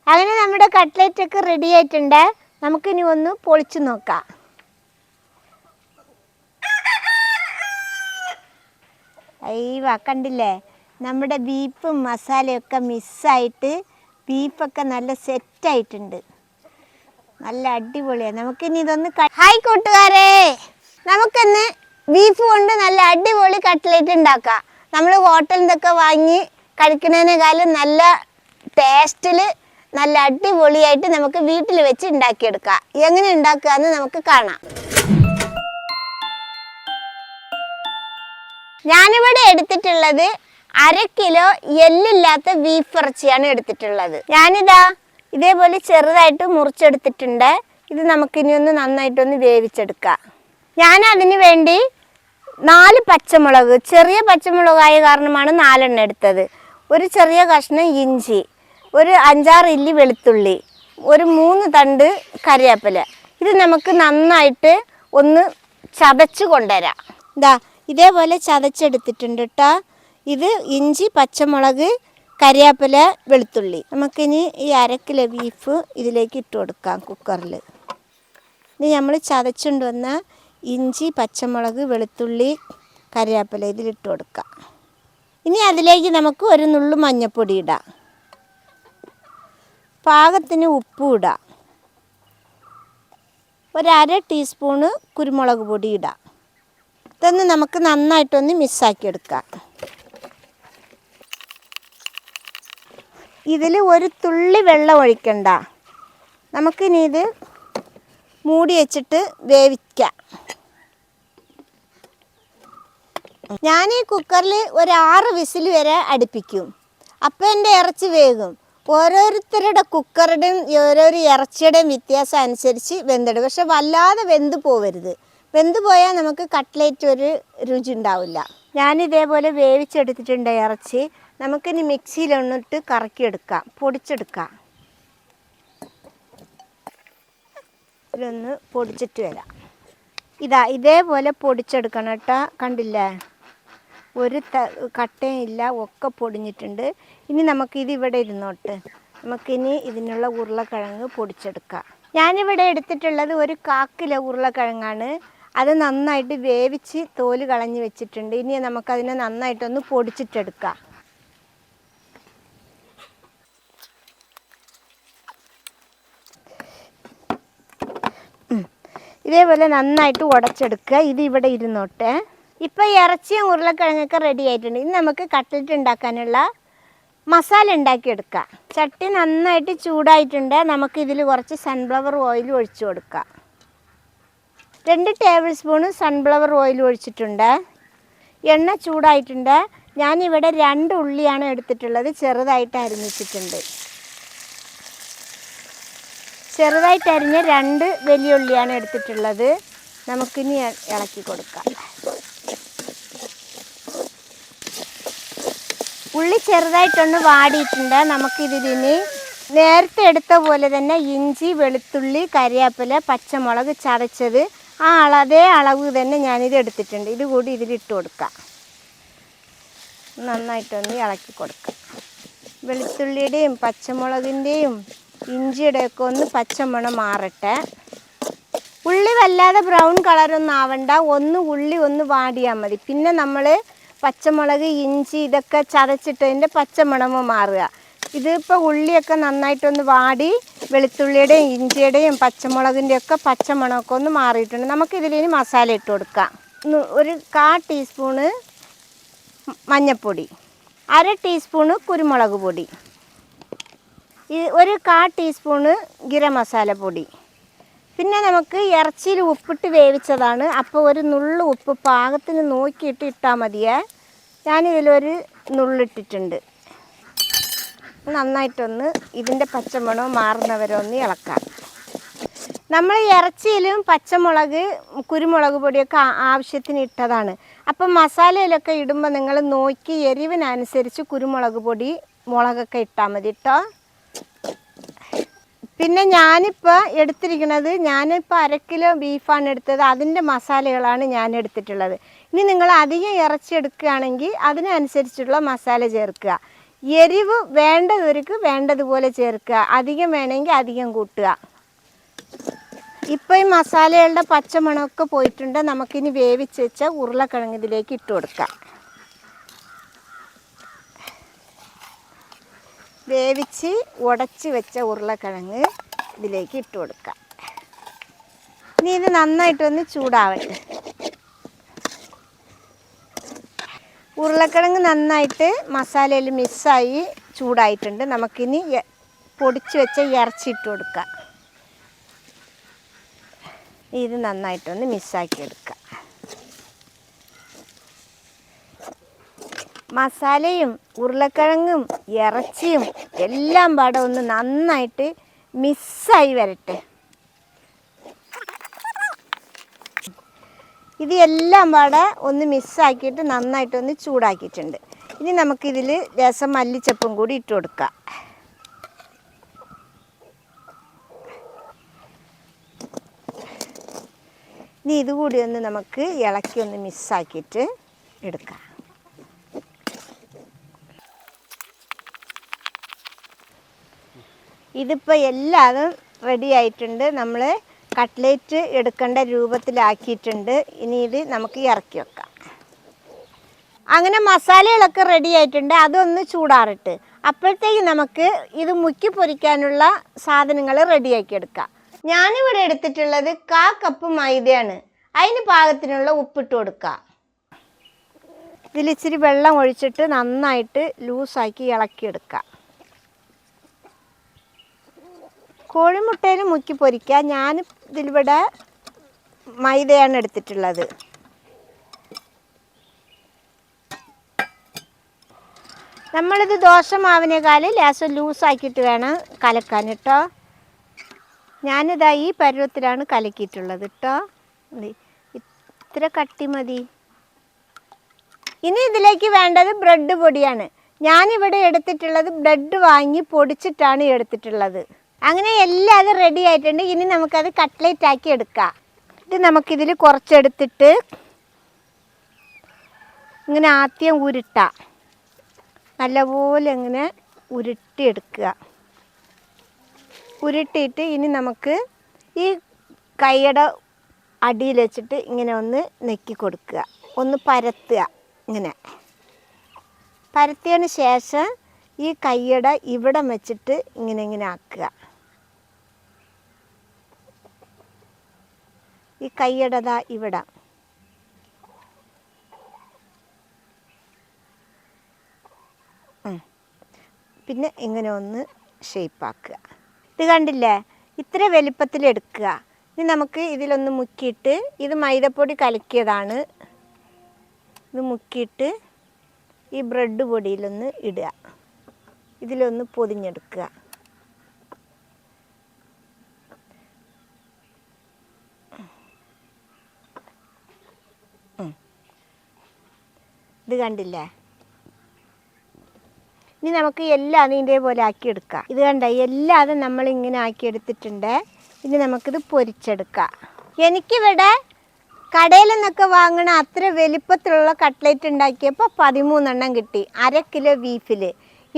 അങ്ങനെ നമ്മുടെ കട്ട്ലറ്റ് ഒക്കെ റെഡി ആയിട്ടുണ്ട്. നമുക്കിനി ഒന്ന് പൊളിച്ചു നോക്കാം. അയ്യോ കണ്ടില്ലേ, നമ്മുടെ ബീഫും മസാലയൊക്കെ മിസ്സായിട്ട് ബീഫൊക്കെ നല്ല സെറ്റായിട്ടുണ്ട്. നല്ല അടിപൊളിയാണ്. നമുക്കിനി ഇതൊന്ന് ഹായ് കൂട്ടുകാരെ, നമുക്കിന്ന് ബീഫ് കൊണ്ട് നല്ല അടിപൊളി കട്ട്ലറ്റ് ഉണ്ടാക്കാം. നമ്മൾ ഹോട്ടലിൽ നിന്നൊക്കെ വാങ്ങി കഴിക്കുന്നതിനേക്കാളും നല്ല ടേസ്റ്റിൽ നല്ല അടിപൊളിയായിട്ട് നമുക്ക് വീട്ടിൽ വെച്ച് ഉണ്ടാക്കിയെടുക്കാം. എങ്ങനെ ഉണ്ടാക്കുക എന്ന് നമുക്ക് കാണാം. ഞാനിവിടെ എടുത്തിട്ടുള്ളത് 1/2 കിലോ എല്ലില്ലാത്ത ബീഫ് ഇറച്ചിയാണ് എടുത്തിട്ടുള്ളത്. ഞാനിതാ ഇതേപോലെ ചെറുതായിട്ട് മുറിച്ചെടുത്തിട്ടുണ്ട്. ഇത് നമുക്കിനി ഒന്ന് നന്നായിട്ടൊന്ന് വേവിച്ചെടുക്കാം. ഞാൻ അതിന് വേണ്ടി 4 പച്ചമുളക്, ചെറിയ പച്ചമുളകായ കാരണമാണ് 4 എണ്ണം എടുത്തത്. ഒരു ചെറിയ കഷ്ണം ഇഞ്ചി, ഒരു 5-6 ഇല്ലി വെളുത്തുള്ളി, ഒരു 3 തണ്ട് കറിവേപ്പില. ഇത് നമുക്ക് നന്നായിട്ട് ഒന്ന് ചതച്ച് കൊണ്ടുവരാം. ഇതേപോലെ ചതച്ചെടുത്തിട്ടുണ്ട് കേട്ടോ. ഇത് ഇഞ്ചി, പച്ചമുളക്, കറിവേപ്പില, വെളുത്തുള്ളി. നമുക്കിനി ഈ 1/2 കിലോ ബീഫ് ഇതിലേക്ക് ഇട്ട് കൊടുക്കാം കുക്കറിൽ. ഇനി നമ്മൾ ചതച്ചുകൊണ്ട് വന്ന ഇഞ്ചി, പച്ചമുളക്, വെളുത്തുള്ളി, കറിവേപ്പില ഇതിലിട്ട് കൊടുക്കാം. ഇനി അതിലേക്ക് നമുക്ക് ഒരു നുള്ളു മഞ്ഞൾപ്പൊടി ഇടാം. പാകത്തിന് ഉപ്പും ഇടാം. ഒരു 1/2 ടീസ്പൂണ് കുരുമുളക് പൊടി ഇടാം. ഇതൊന്ന് നമുക്ക് നന്നായിട്ടൊന്ന് മിക്സാക്കിയെടുക്കാം. ഇതിൽ ഒരു തുള്ളി വെള്ളം ഒഴിക്കണ്ട. നമുക്കിനി ഇത് മൂടി വെച്ചിട്ട് വേവിക്കാം. ഞാൻ ഈ കുക്കറിൽ ഒരു 6 വിസിൽ വരെ അടുപ്പിക്കും. അപ്പോൾ എൻ്റെ ഇറച്ചി വേകും. ഓരോരുത്തരുടെ കുക്കറുടെയും ഓരോരോ ഇറച്ചിയുടെയും വ്യത്യാസം അനുസരിച്ച് വെന്തിടും. പക്ഷെ വല്ലാതെ വെന്ത് പോവരുത്. വെന്ത് പോയാൽ നമുക്ക് കട്ട്ലേറ്റ് ഒരു രുചി ഉണ്ടാവില്ല. ഞാനിതേപോലെ വേവിച്ചെടുത്തിട്ടുണ്ട് ഇറച്ചി. നമുക്കിനി മിക്സിയിലൊന്നിട്ട് കറക്കിയെടുക്കാം, പൊടിച്ചെടുക്കാം. ഇതൊന്ന് പൊടിച്ചിട്ട് വരാം. ഇതേപോലെ പൊടിച്ചെടുക്കണം കേട്ടോ. കണ്ടില്ലേ, ഒരു കട്ടയും ഇല്ല, ഒക്കെ പൊടിഞ്ഞിട്ടുണ്ട്. ഇനി നമുക്കിത് ഇവിടെ ഇരുന്നോട്ട്. നമുക്കിനി ഇതിനുള്ള ഉരുളക്കിഴങ്ങ് പൊടിച്ചെടുക്കാം. ഞാനിവിടെ എടുത്തിട്ടുള്ളത് ഒരു 1/4 കിലോ ഉരുളക്കിഴങ്ങാണ്. അത് നന്നായിട്ട് വേവിച്ച് തോല് കളഞ്ഞ് വെച്ചിട്ടുണ്ട്. ഇനി നമുക്കതിനെ നന്നായിട്ടൊന്ന് പൊടിച്ചിട്ടെടുക്കാം. ഇതേപോലെ നന്നായിട്ട് ഉടച്ചെടുക്കുക. ഇത് ഇവിടെ ഇരുന്നോട്ടെ. ഇപ്പോൾ ഇറച്ചിയും ഉരുളക്കിഴങ്ങൊക്കെ റെഡി ആയിട്ടുണ്ട്. ഇനി നമുക്ക് കട്ട്ലറ്റ് ഉണ്ടാക്കാനുള്ള മസാല ഉണ്ടാക്കിയെടുക്കാം. ചട്ടി നന്നായിട്ട് ചൂടായിട്ടുണ്ട്. നമുക്കിതിൽ കുറച്ച് സൺഫ്ലവർ ഓയിൽ ഒഴിച്ചു കൊടുക്കാം. 2 ടേബിൾ സ്പൂണ് സൺഫ്ലവർ ഓയിൽ ഒഴിച്ചിട്ടുണ്ട്. എണ്ണ ചൂടായിട്ടുണ്ട്. ഞാനിവിടെ 2 ഉള്ളിയാണ് എടുത്തിട്ടുള്ളത്. ചെറുതായിട്ട് അരിഞ്ഞിട്ടിട്ടുണ്ട്. ചെറുതായിട്ട് അരിഞ്ഞ 2 വലിയ ഉള്ളിയാണ് എടുത്തിട്ടുള്ളത്. നമുക്കിനി ഇളക്കി കൊടുക്കാം. ഉള്ളി ചെറുതായിട്ടൊന്ന് വാടിയിട്ടുണ്ട്. നമുക്കിതിനി നേരത്തെ എടുത്ത പോലെ തന്നെ ഇഞ്ചി, വെളുത്തുള്ളി, കറിവേപ്പില, പച്ചമുളക് ചതച്ചത് അതേ അളവ് തന്നെ ഞാനിത് എടുത്തിട്ടുണ്ട്. ഇത് കൂടി ഇതിലിട്ട് കൊടുക്കാം. നന്നായിട്ടൊന്ന് ഇളക്കി കൊടുക്കാം. വെളുത്തുള്ളിയുടെയും പച്ചമുളകിൻ്റെയും ഇഞ്ചിയുടെയൊക്കെ ഒന്ന് പച്ചമണം മാറട്ടെ. ഉള്ളി വല്ലാതെ ബ്രൗൺ കളറൊന്നും ആവണ്ട. ഉള്ളി ഒന്ന് വാടിയാൽ മതി. പിന്നെ നമ്മൾ പച്ചമുളക്, ഇഞ്ചി ഇതൊക്കെ ചതച്ചിട്ടതിൻ്റെ പച്ചമണമോ മാറുക. ഇതിപ്പോൾ ഉള്ളിയൊക്കെ നന്നായിട്ടൊന്ന് വാടി വെളുത്തുള്ളിയുടെയും ഇഞ്ചിയുടെയും പച്ചമുളകിൻ്റെയൊക്കെ പച്ചമണമൊക്കെ ഒന്ന് മാറിയിട്ടുണ്ട്. നമുക്കിതിലിനി മസാല ഇട്ട് കൊടുക്കാം. ഒരു 1/4 ടീസ്പൂണ് മഞ്ഞൾപ്പൊടി, 1/2 ടീസ്പൂണ് കുരുമുളക് പൊടി, ഒരു 1/4 ടീസ്പൂണ് ഗരം മസാല പൊടി. പിന്നെ നമുക്ക് ഇറച്ചിയിൽ ഉപ്പിട്ട് വേവിച്ചതാണ്. അപ്പോൾ ഒരു നുള്ളു ഉപ്പ് പാകത്തിന് നോക്കിയിട്ട് ഇട്ടാൽ മതിയേ. ഞാനിതിലൊരു നുള്ളിട്ടിട്ടുണ്ട്. നന്നായിട്ടൊന്ന് ഇതിൻ്റെ പച്ചമണം മാറുന്നവരെ ഒന്ന് ഇളക്കാം. നമ്മൾ ഇറച്ചിയിലും പച്ചമുളക്, കുരുമുളക് പൊടിയൊക്കെ ആവശ്യത്തിന് ഇട്ടതാണ്. അപ്പം മസാലയിലൊക്കെ ഇടുമ്പോൾ നിങ്ങൾ നോക്കി എരിവിനനുസരിച്ച് കുരുമുളക് പൊടി, മുളകൊക്കെ ഇട്ടാൽ മതി കേട്ടോ. പിന്നെ ഞാനിപ്പോൾ എടുത്തിരിക്കുന്നത് 1/2 കിലോ ബീഫാണ് എടുത്തത്. അതിൻ്റെ മസാലകളാണ് ഞാൻ എടുത്തിട്ടുള്ളത്. ഇനി നിങ്ങൾ അധികം ഇറച്ചി എടുക്കുകയാണെങ്കിൽ അതിനനുസരിച്ചുള്ള മസാല ചേർക്കുക. എരിവ് വേണ്ടവർക്ക് വേണ്ടതുപോലെ ചേർക്കുക, അധികം വേണമെങ്കിൽ അധികം കൂട്ടുക. ഇപ്പോൾ ഈ മസാലകളുടെ പച്ചമണമൊക്കെ പോയിട്ടുണ്ട്. നമുക്കിനി വേവിച്ച് വെച്ച ഉരുളക്കിഴങ്ങ് ഇതിലേക്ക് ഇട്ട് കൊടുക്കാം. വേവിച്ച് ഉടച്ച് വെച്ച ഉരുളക്കിഴങ്ങ് ഇതിലേക്ക് ഇട്ട് കൊടുക്കാം. ഇനി ഇത് നന്നായിട്ടൊന്ന് ചൂടാവട്ടെ. ഉരുളക്കിഴങ്ങ് നന്നായിട്ട് മസാലയിൽ മിക്സായി ചൂടായിട്ടുണ്ട്. നമുക്കിനി പൊടിച്ച് വെച്ച ഇറച്ചി ഇട്ട് കൊടുക്കാം. ഇത് നന്നായിട്ടൊന്ന് മിക്സാക്കി എടുക്കാം. മസാലയും ഉരുളക്കിഴങ്ങും ഇറച്ചിയും എല്ലാം പാടെ ഒന്ന് നന്നായിട്ട് മിക്സായി വരട്ടെ. ഇത് എല്ലാം പാടെ ഒന്ന് മിക്സാക്കിയിട്ട് നന്നായിട്ടൊന്ന് ചൂടാക്കിയിട്ടുണ്ട്. ഇനി നമുക്കിതിൽ രസം മല്ലിച്ചപ്പും കൂടി ഇട്ട് കൊടുക്കാം. ഇനി ഇതുകൂടി ഒന്ന് നമുക്ക് ഇളക്കി ഒന്ന് മിക്സാക്കിയിട്ട് എടുക്കാം. ഇതിപ്പോൾ എല്ലാതും റെഡി ആയിട്ടുണ്ട്. നമ്മൾ കട്ട്ലേറ്റ് എടുക്കേണ്ട രൂപത്തിലാക്കിയിട്ടുണ്ട്. ഇനി ഇത് നമുക്ക് ഇറക്കി വെക്കാം. അങ്ങനെ മസാലകളൊക്കെ റെഡി ആയിട്ടുണ്ട്. അതൊന്ന് ചൂടാറിട്ട് അപ്പോഴത്തേക്ക് നമുക്ക് ഇത് മുക്കി പൊരിക്കാനുള്ള സാധനങ്ങൾ റെഡിയാക്കി എടുക്കാം. ഞാനിവിടെ എടുത്തിട്ടുള്ളത് 1/4 കപ്പ് മൈദയാണ്. അതിന് പാകത്തിനുള്ള ഉപ്പിട്ട് കൊടുക്കുക. ഇതിലിച്ചിരി വെള്ളം ഒഴിച്ചിട്ട് നന്നായിട്ട് ലൂസാക്കി ഇളക്കിയെടുക്കുക. കോഴിമുട്ടയിൽ മുക്കി പൊരിക്കുക. ഞാൻ ഇതിലിവിടെ മൈദയാണ് എടുത്തിട്ടുള്ളത്. നമ്മളിത് ദോശമാവിനേക്കാൾ ലേശം ലൂസാക്കിയിട്ട് വേണം കലക്കാൻ കേട്ടോ. ഞാനിതാ ഈ പരുവത്തിലാണ് കലക്കിയിട്ടുള്ളത് കേട്ടോ. ഇത്ര കട്ടി മതി. ഇനി ഇതിലേക്ക് വേണ്ടത് ബ്രെഡ് പൊടിയാണ്. ഞാനിവിടെ എടുത്തിട്ടുള്ളത് ബ്രെഡ് വാങ്ങി പൊടിച്ചിട്ടാണ് എടുത്തിട്ടുള്ളത്. അങ്ങനെ എല്ലാം അത് റെഡി ആയിട്ടുണ്ട്. ഇനി നമുക്കത് കട്ട്ലേറ്റ് ആക്കി എടുക്കാം. ഇത് നമുക്കിതിൽ കുറച്ചെടുത്തിട്ട് ഇങ്ങനെ ആദ്യം ഉരുട്ടാം. നല്ലപോലെ ഇങ്ങനെ ഉരുട്ടിയെടുക്കുക. ഉരുട്ടിയിട്ട് ഇനി നമുക്ക് ഈ കൈയുടെ അടിയിൽ വെച്ചിട്ട് ഇങ്ങനെ ഒന്ന് നെക്കി കൊടുക്കുക. ഒന്ന് പരത്തുക. ഇങ്ങനെ പരത്തിയതിന് ശേഷം ഈ കൈയുടെ ഇവിടം വെച്ചിട്ട് ഇങ്ങനെ ആക്കുക. ഈ കൈയുടേതാ ഇവിടം. പിന്നെ ഇങ്ങനെ ഒന്ന് ഷേപ്പാക്കുക. ഇത് കണ്ടില്ലേ, ഇത്ര വലിപ്പത്തിലെടുക്കുക. ഇനി നമുക്ക് ഇതിലൊന്ന് മുക്കിയിട്ട്, ഇത് മൈദപ്പൊടി കലക്കിയതാണ്, ഇത് മുക്കിയിട്ട് ഈ ബ്രെഡ് പൊടിയിലൊന്ന് ഇടുക. ഇതിലൊന്ന് പൊതിഞ്ഞെടുക്കുക. ഇത് കണ്ടില്ലേ. ഇനി നമുക്ക് എല്ലാം ഇതേപോലെ ആക്കിയെടുക്കാം. ഇത് കണ്ട എല്ലാം നമ്മളിങ്ങനെ ആക്കിയെടുത്തിട്ടുണ്ട്. ഇനി നമുക്കിത് പൊരിച്ചെടുക്കാം. എനിക്കിവിടെ കടയിൽ നിന്നൊക്കെ വാങ്ങണ അത്ര വലിപ്പത്തിലുള്ള കട്ട്ലേറ്റ് ഉണ്ടാക്കിയപ്പോൾ 13 കിട്ടി, 1/2 കിലോ ബീഫിൽ.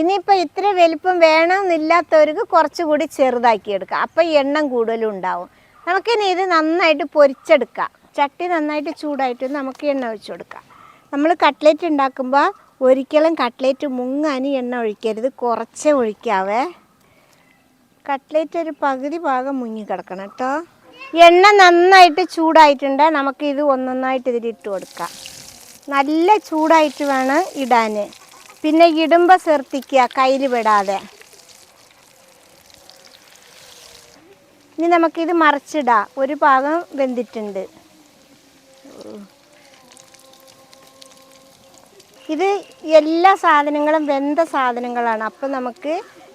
ഇനിയിപ്പോൾ ഇത്ര വലിപ്പം വേണമെന്നില്ലാത്തവർക്ക് കുറച്ചുകൂടി ചെറുതാക്കിയെടുക്കാം. അപ്പോൾ എണ്ണം കൂടുതലും ഉണ്ടാവും. നമുക്കിനി ഇത് നന്നായിട്ട് പൊരിച്ചെടുക്കാം. ചട്ടി നന്നായിട്ട് ചൂടായിട്ട് നമുക്ക് എണ്ണ ഒഴിച്ചു കൊടുക്കാം. നമ്മൾ കട്ട്ലേറ്റ് ഉണ്ടാക്കുമ്പോൾ ഒരിക്കലും കട്ട്ലേറ്റ് മുങ്ങാൻ എണ്ണ ഒഴിക്കരുത്, കുറച്ചേ ഒഴിക്കാവേ. കട്ട്ലേറ്റ് ഒരു പകുതി ഭാഗം മുങ്ങി കിടക്കണം കേട്ടോ. എണ്ണ നന്നായിട്ട് ചൂടായിട്ടുണ്ട്. നമുക്ക് ഇത് ഒന്നൊന്നായിട്ട് ഇതിലിട്ട് കൊടുക്കാം. നല്ല ചൂടായിട്ട് വേണം ഇടാൻ. പിന്നെ ഇടുമ്പോൾ ശ്രദ്ധിക്കുക കയ്യിൽ വിടാതെ. ഇനി നമുക്കിത് മറിച്ചിടാം. ഒരു ഭാഗം വെന്തിട്ടുണ്ട്. ഇത് എല്ലാ സാധനങ്ങളും വെന്ത സാധനങ്ങളാണ്. അപ്പം നമുക്ക്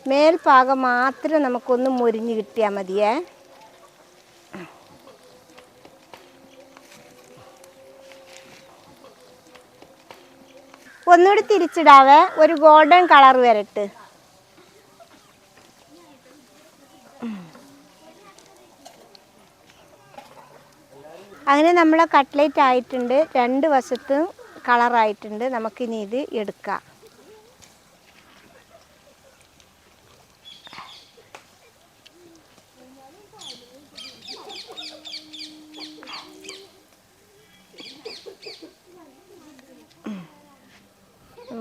മേൽഭാഗം മാത്രം നമുക്കൊന്ന് മുരിഞ്ഞ് കിട്ടിയാൽ മതിയേ. ഒന്നുകൂടി തിരിച്ചിടാവേ, ഒരു ഗോൾഡൻ കളർ വരട്ട്. അങ്ങനെ നമ്മളെ കട്ട്ലേറ്റ് ആയിട്ടുണ്ട്. 2 വശത്തും കളറായിട്ടുണ്ട്. നമുക്കിനി ഇത് എടുക്കാം.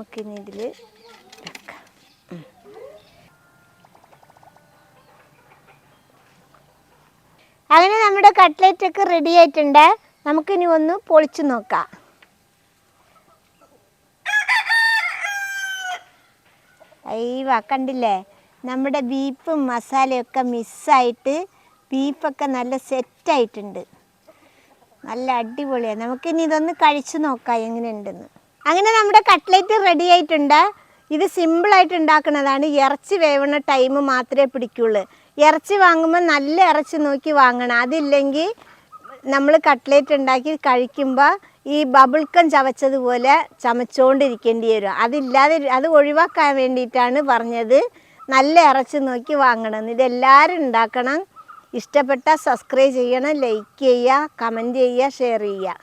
നമുക്കിനി ഇതിൽ വെക്കാം. അങ്ങനെ നമ്മുടെ കട്ട്ലേറ്റ് ഒക്കെ റെഡി ആയിട്ടുണ്ട്. നമുക്കിനി ഒന്ന് പൊളിച്ചു നോക്കാം. അയ്യോ കണ്ടില്ലേ, നമ്മുടെ ബീഫും മസാലയൊക്കെ മിസ്സായിട്ട് ബീഫൊക്കെ നല്ല സെറ്റായിട്ടുണ്ട്. നല്ല അടിപൊളിയാണ്. നമുക്കിനി ഇതൊന്ന് കഴിച്ചു നോക്കാം എങ്ങനെയുണ്ടെന്ന്. അങ്ങനെ നമ്മുടെ കട്ട്ലേറ്റ് റെഡി ആയിട്ടുണ്ട്. ഇത് സിമ്പിളായിട്ട് ഉണ്ടാക്കുന്നതാണ്. ഇറച്ചി വേവണ ടൈം മാത്രമേ പിടിക്കുള്ളൂ. ഇറച്ചി വാങ്ങുമ്പോൾ നല്ല ഇറച്ചി നോക്കി വാങ്ങണം. അതില്ലെങ്കിൽ നമ്മൾ കട്ട്ലേറ്റ് ഉണ്ടാക്കി കഴിക്കുമ്പോൾ ഈ ബബിൾക്കം ചവച്ചതുപോലെ ചമച്ചുകൊണ്ടിരിക്കേണ്ടി വരും. അത് ഒഴിവാക്കാൻ വേണ്ടിയിട്ടാണ് പറഞ്ഞത് നല്ല ഇറച്ചി നോക്കി വാങ്ങണം. ഇതെല്ലാവരും ഉണ്ടാക്കണം. ഇഷ്ടപ്പെട്ടാൽ സബ്സ്ക്രൈബ് ചെയ്യണം, ലൈക്ക് ചെയ്യുക, കമൻറ്റ് ചെയ്യുക, ഷെയർ ചെയ്യുക.